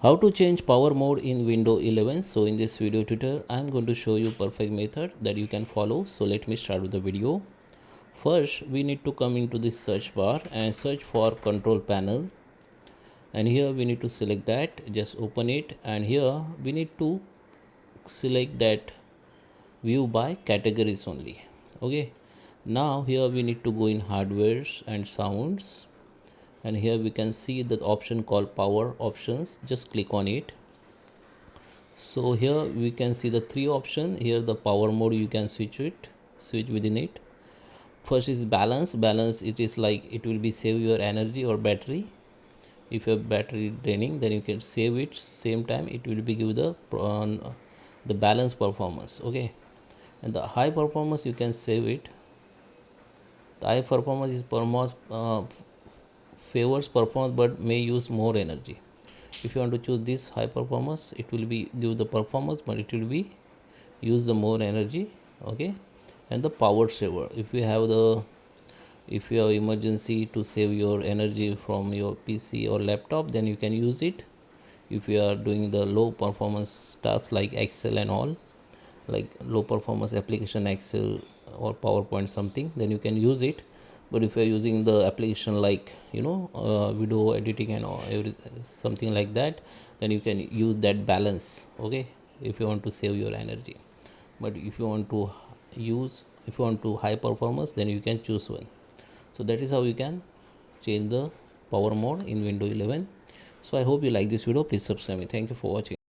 How to change power mode in Windows 11. So in this video tutorial I am going to show you perfect method that you can follow. So let me start with the video. First we need to come into this search bar and search for control panel, and here we need to select that, just open it, and here we need to select that view by categories only. Okay, now here we need to go in hardwares and sounds, and here we can see the option called power options. Just click on it. So here we can see the three options. Here the power mode you can switch within it. First is balance. It is like it will be save your energy or battery. If your battery draining, then you can save it. Same time it will be give the balance performance. Okay, and the high performance you can save it. The high performance is favors performance but may use more energy. If you want to choose this high performance, it will be give the performance but it will be use the more energy. Okay, and the power saver, if you have emergency to save your energy from your PC or laptop, then you can use it. If you are doing the low performance tasks like Excel and all, like low performance application Excel or PowerPoint something, then you can use it. But if you are using the application like video editing and all, something like that, then you can use that balance. Okay, if you want to save your energy. But if you want to high performance, then you can choose one. So that is how you can change the power mode in Windows 11. So I hope you like this video. Please subscribe me. Thank you for watching.